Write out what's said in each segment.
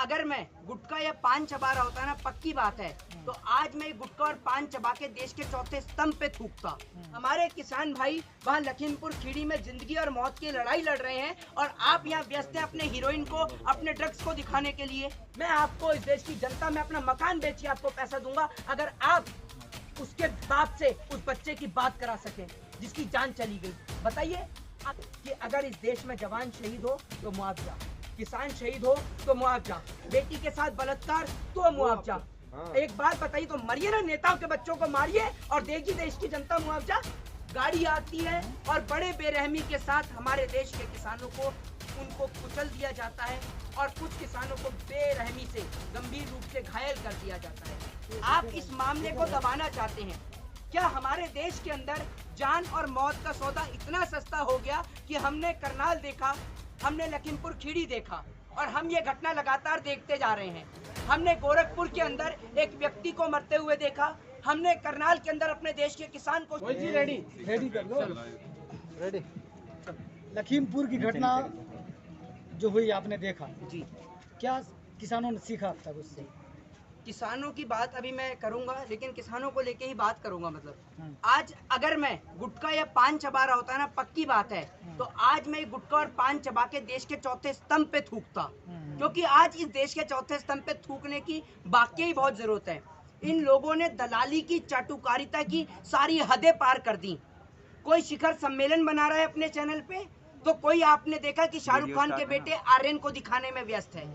अगर मैं गुटखा या पान चबा रहा होता ना, पक्की बात है, तो आज मैं गुटखा और पान चबा के देश के चौथे स्तंभ पे थूकता। हमारे किसान भाई वहाँ लखीमपुर खीरी में जिंदगी और मौत की लड़ाई लड़ रहे हैं और आप यहाँ व्यस्त हैं अपने हीरोइन को, अपने ड्रग्स को दिखाने के लिए। मैं आपको, इस देश की जनता में अपना मकान बेच के आपको पैसा दूंगा अगर आप उसके बाप से उस बच्चे की बात करा सके जिसकी जान चली गई। बताइए कि अगर इस देश में जवान शहीद हो तो मुआवजा, किसान शहीद हो तो मुआवजा, बेटी के साथ बलात्कार तो मुआवजा। एक बात बताइए, तो मरिए ना, नेताओं के बच्चों को मारिए और देगी देश की जनता मुआवजा। गाड़ी आती है और बड़े बेरहमी के साथ हमारे देश के किसानों को उनको कुचल दिया जाता है और कुछ किसानों को बेरहमी से गंभीर रूप से घायल कर दिया जाता है। आप इस मामले को दबाना चाहते हैं। क्या हमारे देश के अंदर जान और मौत का सौदा इतना सस्ता हो गया कि हमने करनाल देखा, हमने लखीमपुर खीरी देखा और हम ये घटना लगातार देखते जा रहे हैं। हमने गोरखपुर के अंदर एक व्यक्ति को मरते हुए देखा, हमने करनाल के अंदर अपने देश के किसान को रेडी कर लो, रेडी। लखीमपुर की घटना जो हुई आपने देखा जी, क्या किसानों ने सीखा अब तक उससे? किसानों की बात अभी मैं करूंगा, लेकिन किसानों को लेके ही बात करूंगा। मतलब आज अगर मैं गुटखा या पान चबा रहा होता ना, पक्की बात है, तो आज मैं गुटखा और पान चबा के देश के चौथे स्तंभ पे थूकता, क्योंकि आज इस देश के चौथे स्तंभ पे थूकने की वाकई बहुत जरूरत है। इन लोगों ने दलाली की, चाटुकारिता की सारी हदें पार कर दी। कोई शिखर सम्मेलन बना रहा है अपने चैनल पे, तो कोई आपने देखा कि शाहरुख खान के बेटे आर्यन को दिखाने में व्यस्त है।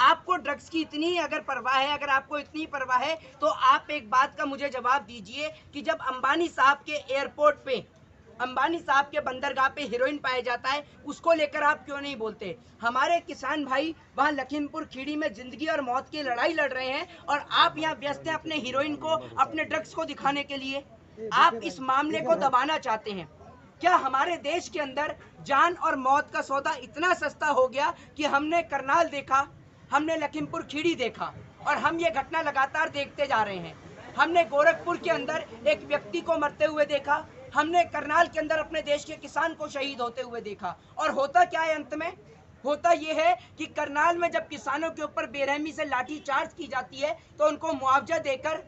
आपको ड्रग्स की इतनी अगर परवाह है, अगर आपको इतनी परवाह है, तो आप एक बात का मुझे जवाब दीजिए कि जब अंबानी साहब के एयरपोर्ट पे, अंबानी साहब के बंदरगाह पे हीरोइन पाया जाता है, उसको लेकर आप क्यों नहीं बोलते? हमारे किसान भाई वहाँ लखीमपुर खीरी में जिंदगी और मौत की लड़ाई लड़ रहे हैं और आप यहाँ व्यस्त हैं अपने हीरोइन को, अपने ड्रग्स को दिखाने के लिए। आप इस मामले को दबाना चाहते हैं। क्या हमारे देश के अंदर जान और मौत का सौदा इतना सस्ता हो गया कि हमने करनाल देखा, हमने लखीमपुर खीरी देखा और हम ये घटना लगातार देखते जा रहे हैं। हमने गोरखपुर के अंदर एक व्यक्ति को मरते हुए देखा, हमने करनाल के अंदर अपने देश के किसान को शहीद होते हुए देखा। और होता क्या है अंत में? होता ये है कि करनाल में जब किसानों के ऊपर बेरहमी से लाठी चार्ज की जाती है तो उनको मुआवजा देकर,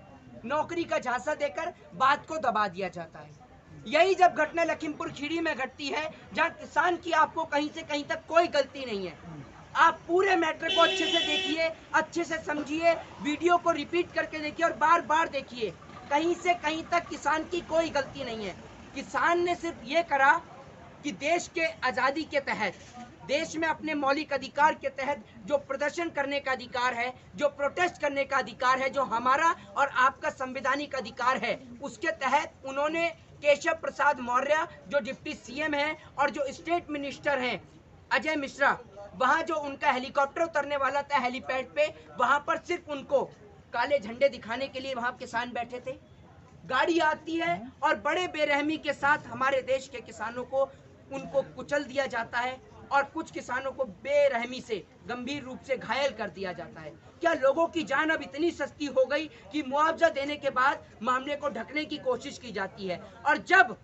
नौकरी का झांसा देकर बात को दबा दिया जाता है। यही जब घटना लखीमपुर खीरी में घटती है, जहाँ किसान की आपको कहीं से कहीं तक कोई गलती नहीं है। आप पूरे मैटर को अच्छे से देखिए, अच्छे से समझिए, वीडियो को रिपीट करके देखिए और बार बार देखिए। कहीं से कहीं तक किसान की कोई गलती नहीं है। किसान ने सिर्फ ये करा कि देश के आज़ादी के तहत, देश में अपने मौलिक अधिकार के तहत जो प्रदर्शन करने का अधिकार है, जो प्रोटेस्ट करने का अधिकार है, जो हमारा और आपका संवैधानिक अधिकार है, उसके तहत उन्होंने केशव प्रसाद मौर्य जो डिप्टी सीएम हैं और जो स्टेट मिनिस्टर हैं अजय मिश्रा, वहाँ जो उनका हेलीकॉप्टर उतरने वाला था हेलीपैड पे, वहाँ पर सिर्फ उनको काले झंडे दिखाने के लिए वहाँ किसान बैठे थे। गाड़ी आती है और बड़े बेरहमी के साथ हमारे देश के किसानों को उनको कुचल दिया जाता है और कुछ किसानों को बेरहमी से गंभीर रूप से घायल कर दिया जाता है। क्या लोगों की जान अब इतनी सस्ती हो गई कि मुआवजा देने के बाद मामले को ढकने की कोशिश की जाती है? और जब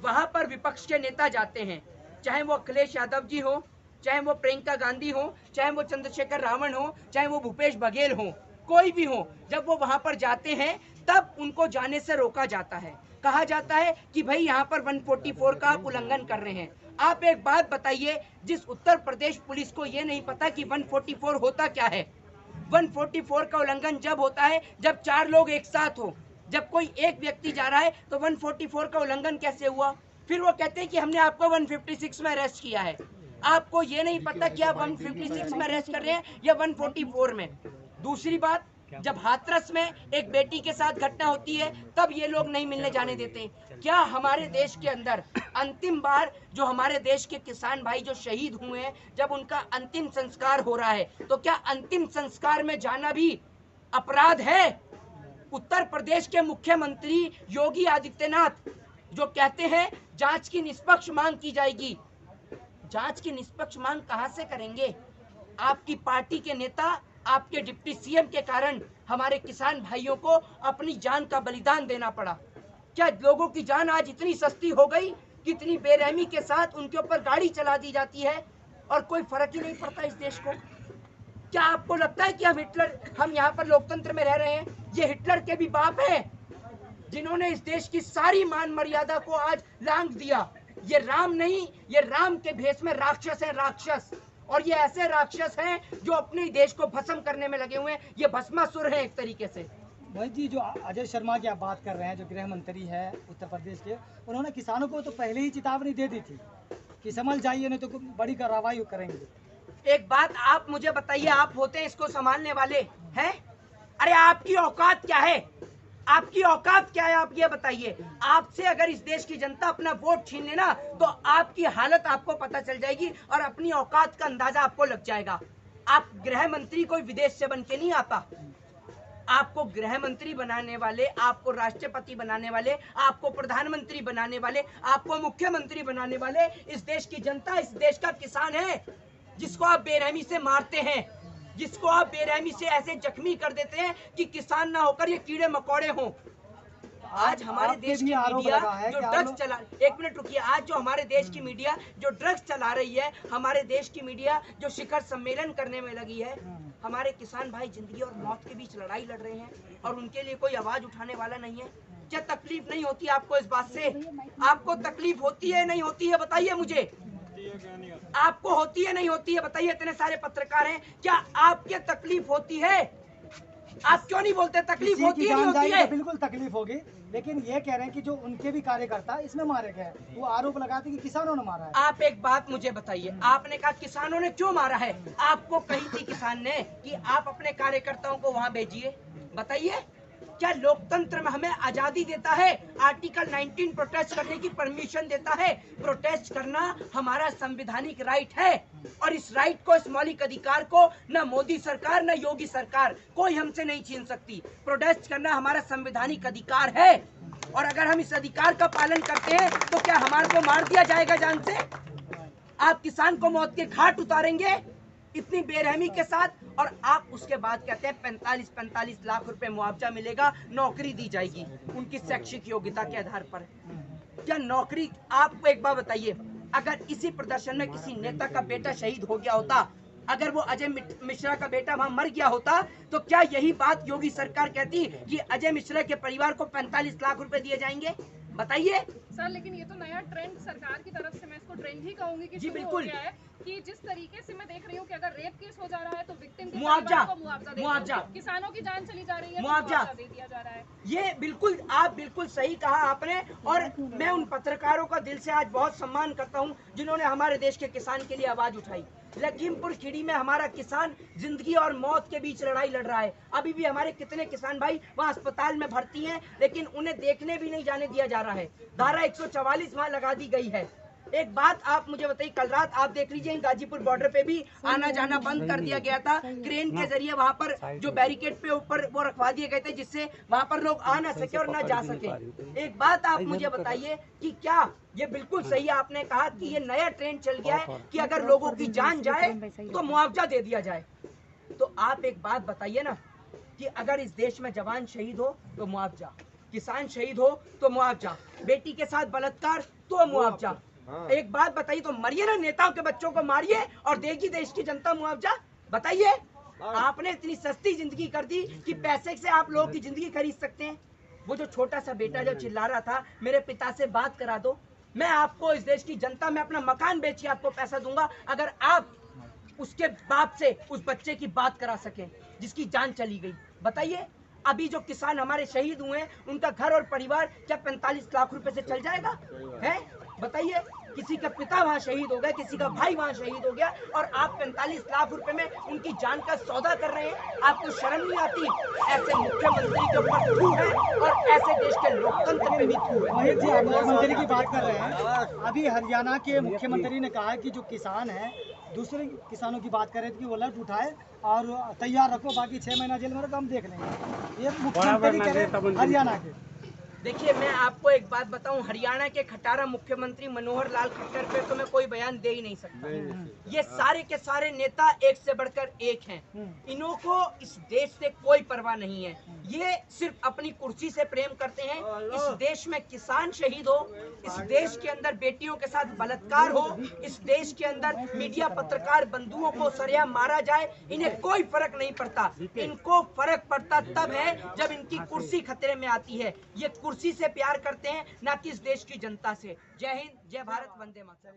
वहां पर विपक्ष के नेता जाते हैं, चाहे वो अखिलेश यादव जी हो, चाहे वो प्रियंका गांधी हो, चाहे वो चंद्रशेखर रावण हो, चाहे वो भूपेश बघेल हो, कोई भी हो, जब वो वहां पर जाते हैं तब उनको जाने से रोका जाता है। कहा जाता है कि भाई यहाँ पर 144 का आप उल्लंघन कर रहे हैं। आप एक बात बताइए, जिस उत्तर प्रदेश पुलिस को ये नहीं पता कि 144 होता क्या है। 144 का उल्लंघन जब होता है जब 4 लोग एक साथ हो। जब कोई एक व्यक्ति जा रहा है तो 144 का उल्लंघन कैसे हुआ? फिर वो कहते हैं कि हमने आपको 156 में अरेस्ट किया है। आपको ये नहीं पता कि आप 156 में अरेस्ट कर रहे हैं या 144 में। दूसरी बात, जब हाथरस में एक बेटी के साथ घटना होती है तब ये लोग नहीं मिलने जाने देते। क्या हमारे देश के अंदर अंतिम बार जो हमारे देश के किसान भाई जो शहीद हुए हैं, जब उनका अंतिम संस्कार हो रहा है, तो क्या अंतिम संस्कार में जाना भी अपराध है? उत्तर प्रदेश के मुख्यमंत्री योगी आदित्यनाथ जो कहते हैं जांच की निष्पक्ष मांग की जाएगी, जांच की निष्पक्ष मांग कहां से करेंगे? आपकी पार्टी के नेता, आपके डिप्टी सीएम के कारण हमारे किसान भाइयों को अपनी जान का बलिदान देना पड़ा। क्या लोगों की जान आज इतनी सस्ती हो गई कि इतनी बेरहमी के साथ उनके ऊपर गाड़ी चला दी जाती है और कोई फर्क ही नहीं पड़ता इस देश को? क्या आपको लगता है कि हम यहाँ पर लोकतंत्र में रह रहे हैं? ये हिटलर के भी बाप है जिन्होंने इस देश की सारी मान मर्यादा को आज लांघ दिया। ये राम नहीं, ये राम के भेष में राक्षस है, राक्षस। और ये ऐसे राक्षस हैं जो अपने देश को भस्म करने में लगे हुए हैं। ये भस्मासुर हैं एक तरीके से। भाई जी, जो अजय शर्मा की आप बात कर रहे हैं, जो गृह मंत्री है उत्तर प्रदेश के, उन्होंने किसानों को तो पहले ही चेतावनी दे दी थी कि संभल जाइए नहीं तो बड़ी कार्रवाई करेंगे। एक बात आप मुझे बताइए, आप होते हैं इसको संभालने वाले हैं? अरे आपकी औकात क्या है? आपकी औकात क्या है? आप ये बताइए। आपसे अगर इस देश की जनता अपना वोट छीन लेना तो आपकी हालत आपको पता चल जाएगी और अपनी औकात का अंदाजा आपको लग जाएगा। आप गृह मंत्री कोई विदेश से बन के नहीं आता। आपको गृह मंत्री बनाने वाले, आपको राष्ट्रपति बनाने वाले, आपको प्रधानमंत्री बनाने वाले, आपको मुख्यमंत्री बनाने वाले इस देश की जनता, इस देश का किसान है, जिसको आप बेरहमी से मारते हैं, जिसको आप बेरहमी से ऐसे जख्मी कर देते हैं कि किसान ना होकर ये कीड़े मकोड़े हों। आज हमारे देश की मीडिया जो ड्रग्स चला, एक मिनट रुकिए, आज जो हमारे देश की मीडिया जो ड्रग्स चला रही है, हमारे देश की मीडिया जो शिखर सम्मेलन करने में लगी है, हमारे किसान भाई जिंदगी और मौत के बीच लड़ाई लड़ रहे हैं और उनके लिए कोई आवाज उठाने वाला नहीं है। क्या तकलीफ नहीं होती आपको इस बात से? आपको तकलीफ होती है नहीं होती है बताइए मुझे। आपको होती है नहीं होती है बताइए। इतने सारे पत्रकार हैं, क्या आपके तकलीफ होती है? आप क्यों नहीं बोलते तकलीफ होती है नहीं होती है? बिल्कुल तकलीफ होगी, लेकिन ये कह रहे हैं कि जो उनके भी कार्यकर्ता इसमें मारे गए, वो आरोप लगाते कि किसानों ने मारा है। आप एक बात मुझे बताइए, आपने कहा किसानों ने क्यों मारा है? आपको कही थी किसान ने कि आप अपने कार्यकर्ताओं को वहां भेजिए? बताइए, क्या लोकतंत्र में हमें आजादी देता है? आर्टिकल 19 प्रोटेस्ट करने की परमिशन देता है। प्रोटेस्ट करना हमारा संवैधानिक राइट है और इस राइट को, इस मौलिक अधिकार को न मोदी सरकार न योगी सरकार कोई हमसे नहीं छीन सकती। प्रोटेस्ट करना हमारा संवैधानिक अधिकार है और अगर हम इस अधिकार का पालन करते हैं तो क्या हमारे को मार दिया जाएगा जान से? आप किसान को मौत के घाट उतारेंगे इतनी बेरहमी के साथ, और आप उसके बाद कहते हैं 45 लाख रुपए मुआवजा मिलेगा, नौकरी दी जाएगी उनकी शैक्षिक योग्यता के आधार पर। क्या नौकरी? आपको एक बात बताइए, अगर इसी प्रदर्शन में किसी नेता का बेटा शहीद हो गया होता, अगर वो अजय मिश्रा का बेटा वहां मर गया होता, तो क्या यही बात योगी सरकार कहती कि अजय मिश्रा के परिवार को 45 लाख रुपए दिए जाएंगे? बताइए सर। लेकिन ये तो नया ट्रेंड सरकार की तरफ से, मैं इसको ट्रेंड ही कहूंगी कि जी शुरू बिल्कुल हो गया है कि जिस तरीके से मैं देख रही हूँ कि अगर रेप केस हो जा रहा है तो विक्टिम के मुआवजा, परिवार को मुआवजा, किसानों की जान चली जा रही है मुआवजा दे दिया जा रहा है। ये बिल्कुल, आप बिल्कुल सही कहा आपने, और मैं उन पत्रकारों का दिल से आज बहुत सम्मान करता हूं जिन्होंने हमारे देश के किसान के लिए आवाज उठाई। लखीमपुर खीरी में हमारा किसान जिंदगी और मौत के बीच लड़ाई लड़ रहा है। अभी भी हमारे कितने किसान भाई वहां अस्पताल में भर्ती हैं, लेकिन उन्हें देखने भी नहीं जाने दिया जा रहा है। धारा 144 वहां लगा दी गई है। एक बात आप मुझे बताइए, कल रात आप देख लीजिए गाजीपुर बॉर्डर पे भी आना जाना बंद कर दिया गया था। क्रेन के जरिए वहां पर जो बैरिकेड पे ऊपर वो रखवा दिए गए थे जिससे वहां पर लोग आ ना सके और ना जा सके। एक बात आप मुझे बताइए कि क्या ये बिल्कुल सही आपने कहा कि ये नया ट्रेंड चल गया है कि अगर लोगों की जान जाए तो मुआवजा दे दिया जाए? तो आप एक बात बताइए ना कि अगर इस देश में जवान शहीद हो तो मुआवजा, किसान शहीद हो तो मुआवजा, बेटी के साथ बलात्कार तो मुआवजा। एक बात बताइए, तो मरिए ना, नेताओं के बच्चों को मारिए और देगी देश की जनता मुआवजा? बताइए, आपने इतनी सस्ती जिंदगी कर दी कि पैसे से आप लोगों की जिंदगी खरीद सकते हैं। वो जो छोटा सा बेटा जो चिल्ला रहा था मेरे पिता से बात करा दो, मैं आपको, इस देश की जनता में अपना मकान बेच के आपको पैसा दूंगा अगर आप उसके बाप से उस बच्चे की बात करा सके जिसकी जान चली गई। बताइए, अभी जो किसान हमारे शहीद हुए हैं उनका घर और परिवार क्या 45 लाख रुपए से चल जाएगा? है? बताइए, किसी का पिता वहाँ शहीद हो गया, किसी का भाई वहाँ शहीद हो गया और आप 45 लाख रुपए में उनकी जान का सौदा कर रहे हैं। आपको शर्म नहीं आती? ऐसे मुख्यमंत्री के ऊपर थू है और ऐसे देश के लोकतंत्र पे भी थू है। वही जी, आप मुख्यमंत्री की बात कर रहे हैं। अभी हरियाणा के मुख्यमंत्री ने कहा है कि जो किसान है, दूसरे किसानों की बात करें कि वो लट उठाए और तैयार रखो, बाकी 6 महीना जेल में रखो, हम देख लेंगे। ये मुख्यमंत्री कह रहे हैं हरियाणा के। देखिए, मैं आपको एक बात बताऊं, हरियाणा के खटारा मुख्यमंत्री मनोहर लाल खट्टर पे तो मैं कोई बयान दे ही नहीं सकता। ये सारे के सारे नेता एक से बढ़कर एक हैं। इन्हों को इस देश से कोई परवाह नहीं है। ये सिर्फ अपनी कुर्सी से प्रेम करते हैं। इस देश में किसान शहीद हो, इस देश के अंदर बेटियों के साथ बलात्कार हो, इस देश के अंदर मीडिया पत्रकार बंधुओं को सरेआम मारा जाए, इन्हें कोई फर्क नहीं पड़ता। इनको फर्क पड़ता तब है जब इनकी कुर्सी खतरे में आती है। ये कुर्सी से प्यार करते हैं, ना कि इस देश की जनता से। जय हिंद, जय भारत, वंदे मातरम।